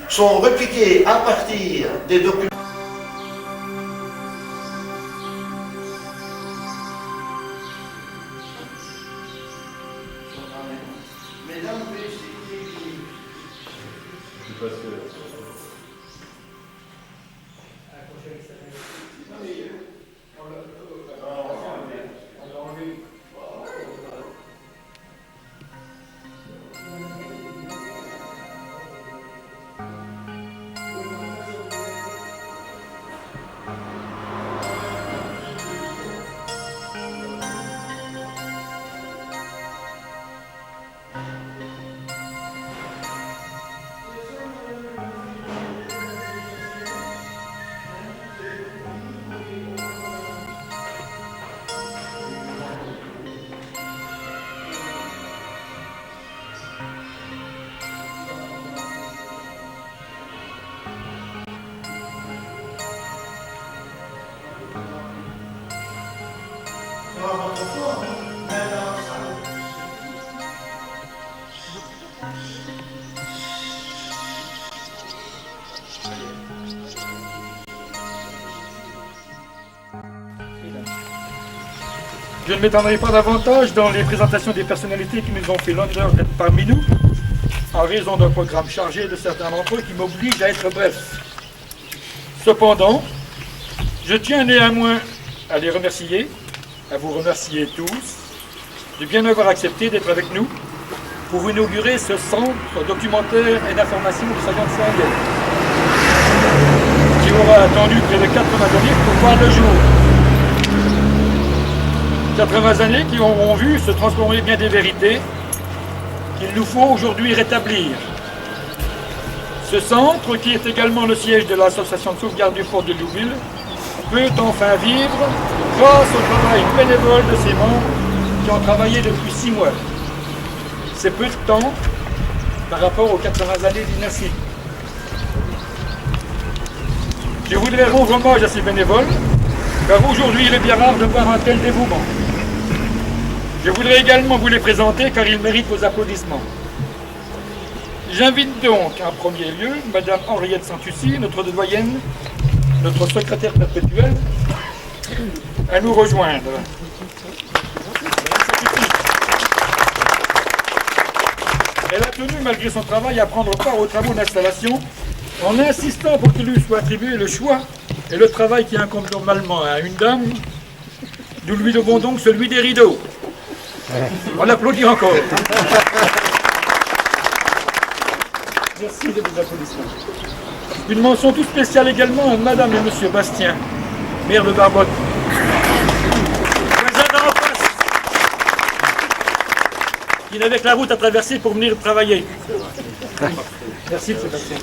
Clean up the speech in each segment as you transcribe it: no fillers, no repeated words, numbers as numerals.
Sont repiqués à partir des documents. Mesdames, Je ne m'étendrai pas davantage dans les présentations des personnalités qui nous ont fait l'honneur d'être parmi nous, en raison d'un programme chargé de certains d'entre eux qui m'oblige à être bref. Cependant, je tiens néanmoins à les remercier, à vous remercier tous, de bien avoir accepté d'être avec nous pour inaugurer ce centre documentaire et d'information du Saillant de Saint-Miel, qui aura attendu près de 80 années pour voir le jour. 80 années qui auront vu se transformer bien des vérités qu'il nous faut aujourd'hui rétablir. Ce centre, qui est également le siège de l'association de sauvegarde du fort de Louville, peut enfin vivre grâce au travail bénévole de ses membres qui ont travaillé depuis 6 mois. C'est peu de temps par rapport aux 80 années d'inertie. Je voudrais rendre hommage à ces bénévoles, car aujourd'hui il est bien rare de voir un tel dévouement. Je voudrais également vous les présenter car ils méritent vos applaudissements. J'invite donc en premier lieu Madame Henriette Santussi, notre doyenne, notre secrétaire perpétuelle, à nous rejoindre. Elle a tenu, malgré son travail, à prendre part aux travaux d'installation en insistant pour qu'il lui soit attribué le choix et le travail qui incombe normalement à une dame. Nous lui devons donc celui des rideaux. On l'applaudit encore. Merci de vos applaudissements. Une mention toute spéciale également à Madame et Monsieur Bastien, maire de Barbotte. Voisin d'en face, qui n'avait que la route à traverser pour venir travailler. Merci, M. Bastien.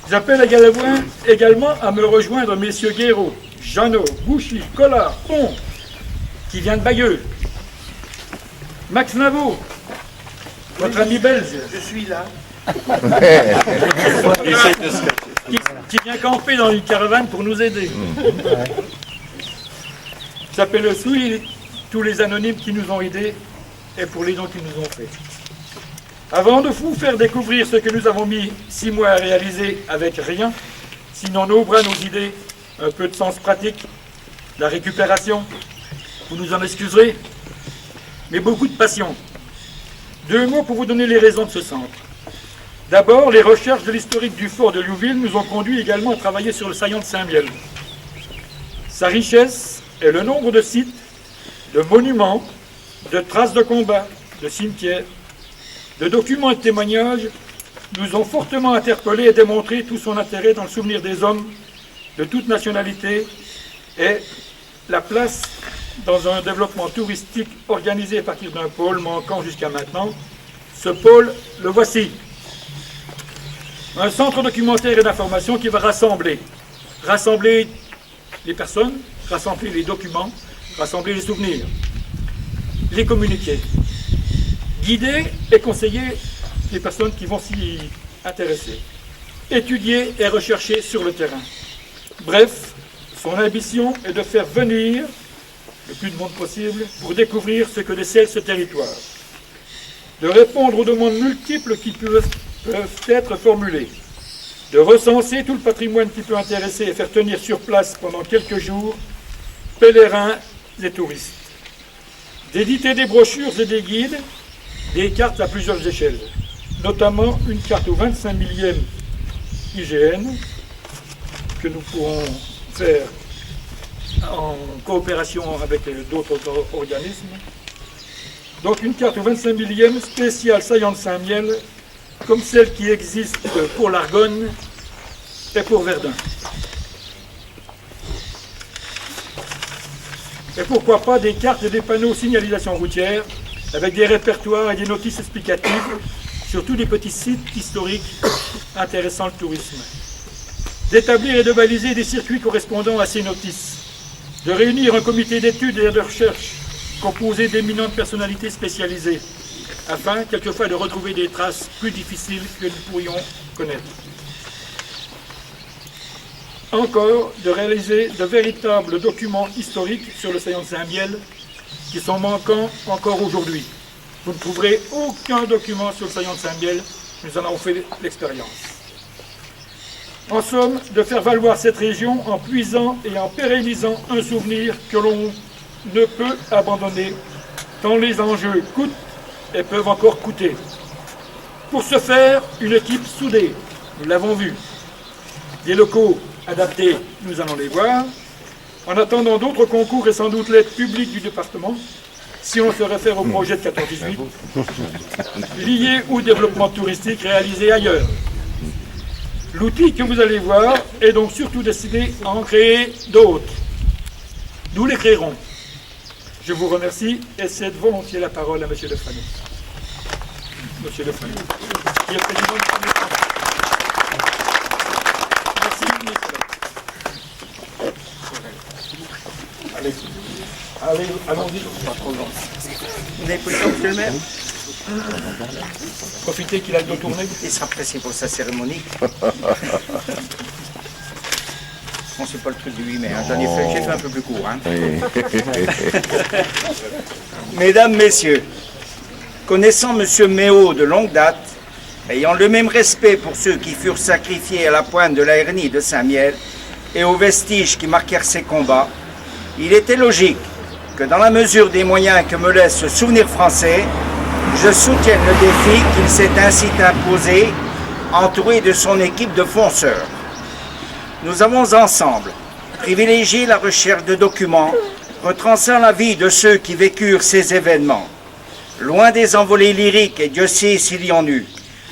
J'appelle également à me rejoindre messieurs Guéraud, Jeannot, Bouchy, Collard, Pont, qui vient de Bayeux. Max Navo, votre ami belge. je suis là. qui vient camper dans une caravane pour nous aider. J'appelle aussi tous les anonymes qui nous ont aidés et pour les dons qu'ils nous ont faits. Avant de vous faire découvrir ce que nous avons mis 6 mois à réaliser avec rien, sinon nos bras, nos idées, un peu de sens pratique, la récupération, vous nous en excuserez, mais beaucoup de passion. 2 mots pour vous donner les raisons de ce centre. D'abord, les recherches de l'historique du fort de Louville nous ont conduit également à travailler sur le saillant de Saint-Miel. Sa richesse et le nombre de sites, de monuments, de traces de combats, de cimetières, de documents et de témoignages nous ont fortement interpellés et démontré tout son intérêt dans le souvenir des hommes de toute nationalité et la place dans un développement touristique organisé à partir d'un pôle manquant jusqu'à maintenant, Ce pôle, le voici. Un centre documentaire et d'information qui va rassembler les personnes, rassembler les documents, rassembler les souvenirs, les communiquer, guider et conseiller les personnes qui vont s'y intéresser, étudier et rechercher sur le terrain. Bref, son ambition est de faire venir le plus de monde possible pour découvrir ce que décèle ce territoire, de répondre aux demandes multiples qui peuvent être formulées, de recenser tout le patrimoine qui peut intéresser et faire tenir sur place pendant quelques jours pèlerins et touristes, d'éditer des brochures et des guides, des cartes à plusieurs échelles, notamment une carte au 25 millième IGN que nous pourrons faire en coopération avec d'autres organismes. Donc une carte au 25 millième spéciale Saillant de Saint-Miel, comme celle qui existe pour l'Argonne et pour Verdun. Et pourquoi pas des cartes et des panneaux signalisation routière avec des répertoires et des notices explicatives sur tous les petits sites historiques intéressant le tourisme. D'établir et de baliser des circuits correspondant à ces notices. De réunir un comité d'études et de recherche composé d'éminentes personnalités spécialisées, afin quelquefois de retrouver des traces plus difficiles que nous pourrions connaître. Encore, de réaliser de véritables documents historiques sur le Saillant de Saint-Miel qui sont manquants encore aujourd'hui. Vous ne trouverez aucun document sur le Saillant de Saint-Miel, nous en avons fait l'expérience. En somme, de faire valoir cette région en puisant et en pérennisant un souvenir que l'on ne peut abandonner, tant les enjeux coûtent et peuvent encore coûter. Pour ce faire, une équipe soudée, nous l'avons vu. Des locaux adaptés, nous allons les voir. En attendant d'autres concours et sans doute l'aide publique du département, si on se réfère au projet de 14-18, lié au développement touristique réalisé ailleurs. L'outil que vous allez voir est donc surtout destiné à en créer d'autres. Nous les créerons. Je vous remercie et cède volontiers la parole à M. Lefano. Monsieur Lefano, qui est président du Conseil. Merci, ministre. Allez, allons-y. Vous n'avez pas le temps, monsieur le maire? Profitez qu'il a le dos tourné. Il sera pressé pour sa cérémonie. Bon, c'est pas le truc du 8 mai, hein. J'ai fait un peu plus court. Hein. Mesdames, Messieurs, connaissant M. Méo de longue date, ayant le même respect pour ceux qui furent sacrifiés à la pointe de la RNI de Saint-Miel et aux vestiges qui marquèrent ses combats, il était logique que dans la mesure des moyens que me laisse ce souvenir français, je soutienne le défi qu'il s'est ainsi imposé, entouré de son équipe de fonceurs. Nous avons ensemble privilégié la recherche de documents retraçant la vie de ceux qui vécurent ces événements. Loin des envolées lyriques, et Dieu sait s'il y en eut,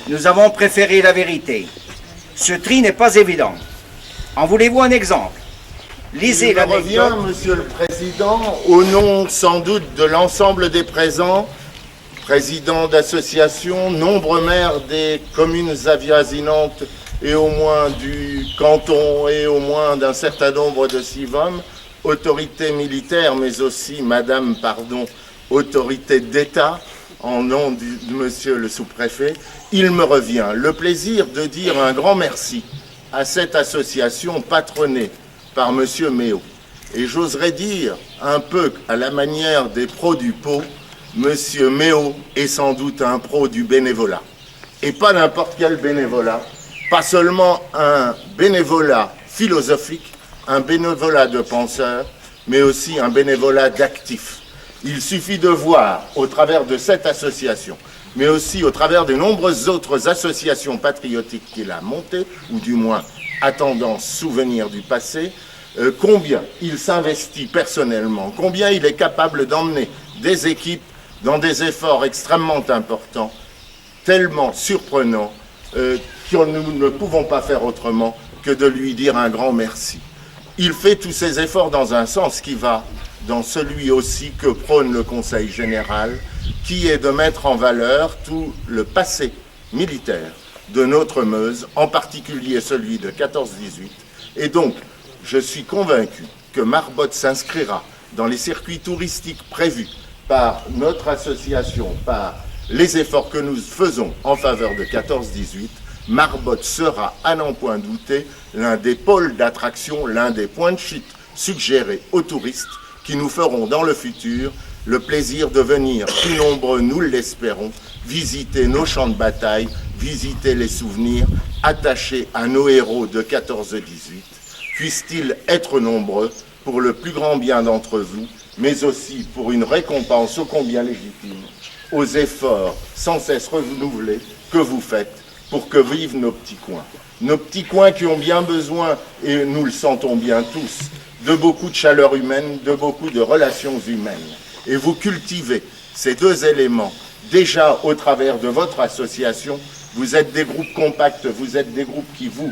nous avons préféré la vérité. Ce tri n'est pas évident. En voulez-vous un exemple? Lisez l'anecdote. Je reviens, Monsieur le Président, au nom sans doute de l'ensemble des présents, présidents d'associations, nombreux maires des communes avoisinantes et au moins du canton et au moins d'un certain nombre de civums, autorités militaires, mais aussi, autorité d'État, en nom de Monsieur le sous-préfet, il me revient le plaisir de dire un grand merci à cette association patronnée par Monsieur Méo. Et j'oserais dire, un peu à la manière des pros du pot, Monsieur Méo est sans doute un pro du bénévolat. Et pas n'importe quel bénévolat, pas seulement un bénévolat philosophique, un bénévolat de penseurs, mais aussi un bénévolat d'actifs. Il suffit de voir, au travers de cette association, mais aussi au travers de nombreuses autres associations patriotiques qu'il a montées, ou du moins à tendance souvenir du passé, combien il s'investit personnellement, combien il est capable d'emmener des équipes dans des efforts extrêmement importants, tellement surprenants, que nous ne pouvons pas faire autrement que de lui dire un grand merci. Il fait tous ses efforts dans un sens qui va dans celui aussi que prône le Conseil général, qui est de mettre en valeur tout le passé militaire de notre Meuse, en particulier celui de 14-18. Et donc, je suis convaincu que Marbotte s'inscrira dans les circuits touristiques prévus par notre association, par les efforts que nous faisons en faveur de 14-18. Marbotte sera, à n'en point douter, l'un des pôles d'attraction, l'un des points de chute suggérés aux touristes qui nous feront dans le futur le plaisir de venir, plus nombreux, nous l'espérons, visiter nos champs de bataille, visiter les souvenirs attachés à nos héros de 14-18. Puissent-ils être nombreux pour le plus grand bien d'entre vous, mais aussi pour une récompense ô combien légitime aux efforts sans cesse renouvelés que vous faites pour que vivent nos petits coins. Nos petits coins qui ont bien besoin, et nous le sentons bien tous, de beaucoup de chaleur humaine, de beaucoup de relations humaines. Et vous cultivez ces deux éléments déjà au travers de votre association. Vous êtes des groupes compacts, vous êtes des groupes qui vous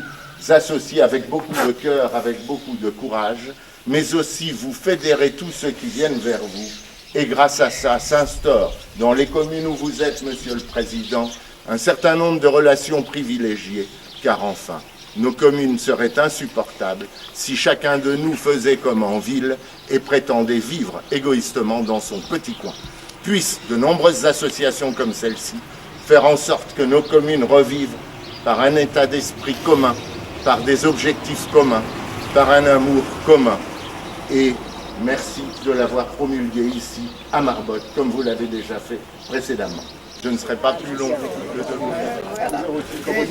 associent avec beaucoup de cœur, avec beaucoup de courage, mais aussi vous fédérez tous ceux qui viennent vers vous. Et grâce à ça, s'instaure dans les communes où vous êtes, Monsieur le Président, un certain nombre de relations privilégiées, car enfin, nos communes seraient insupportables si chacun de nous faisait comme en ville et prétendait vivre égoïstement dans son petit coin. Puissent de nombreuses associations comme celle-ci faire en sorte que nos communes revivent par un état d'esprit commun, par des objectifs communs, par un amour commun. Et merci de l'avoir promulgué ici, à Marbotte, comme vous l'avez déjà fait précédemment. Je ne serai pas plus long que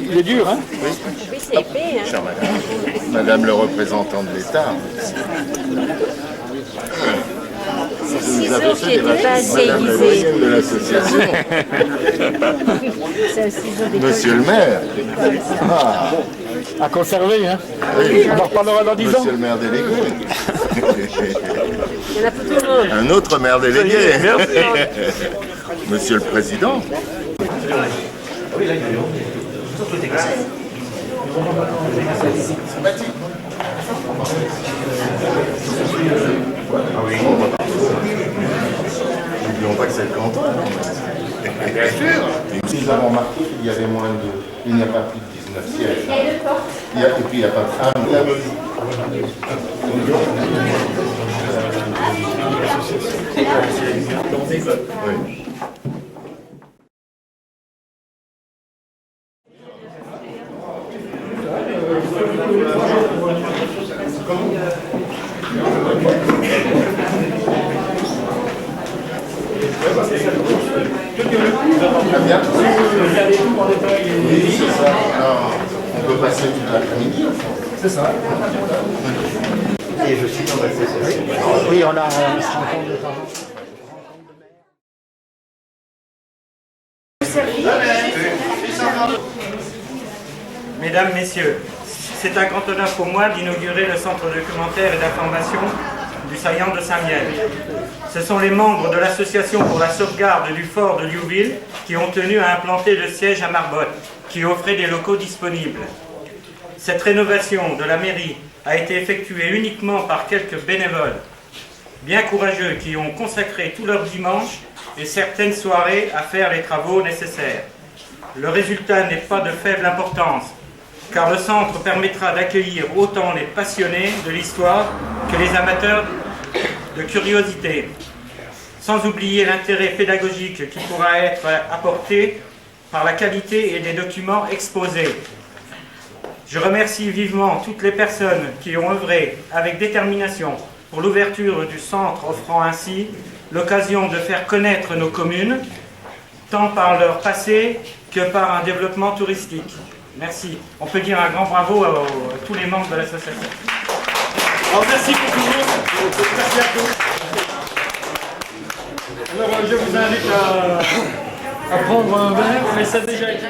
Il est dur, hein? Oui, c'est épais, hein? chère Madame le représentant de l'État. C'est Vous ciseaux avez qui fait des n'étaient pas assez Madame la aiguisés. doyenne de l'association. C'est un ciseau d'école. Monsieur le maire. Ah, À conserver, hein? oui. On en reparlera dans 10 ans. Monsieur le maire délégué. Il y en a pour tout le monde. Un autre maire délégué. Monsieur le Président. N'oublions pas que c'est le canton. Bien sûr. Nous avons remarqué qu'il y avait moins de... Il n'y a pas plus de 19 sièges. Et puis il n'y a pas de femmes. Oui. Très bien. Oui, c'est ça. Alors, on peut passer toute l'après-midi. C'est ça. Et je suis dans l'association. Oui, on a un rencontre de parents. Mesdames, Messieurs, c'est un grand honneur pour moi d'inaugurer le centre documentaire et d'information du saillant de Saint-Miel. Ce sont les membres de l'association pour la sauvegarde du fort de Liouville qui ont tenu à implanter le siège à Marbotte, qui offrait des locaux disponibles. Cette rénovation de la mairie a été effectuée uniquement par quelques bénévoles, bien courageux, qui ont consacré tout leur dimanche et certaines soirées à faire les travaux nécessaires. Le résultat n'est pas de faible importance, car le centre permettra d'accueillir autant les passionnés de l'histoire que les amateurs de curiosité, sans oublier l'intérêt pédagogique qui pourra être apporté par la qualité et des documents exposés. Je remercie vivement toutes les personnes qui ont œuvré avec détermination pour l'ouverture du centre, offrant ainsi l'occasion de faire connaître nos communes, tant par leur passé que par un développement touristique. Merci. On peut dire un grand bravo à tous les membres de l'association. Alors, merci pour tout le monde. Merci à tous. Alors, je vous invite à prendre un verre, mais ça a déjà été...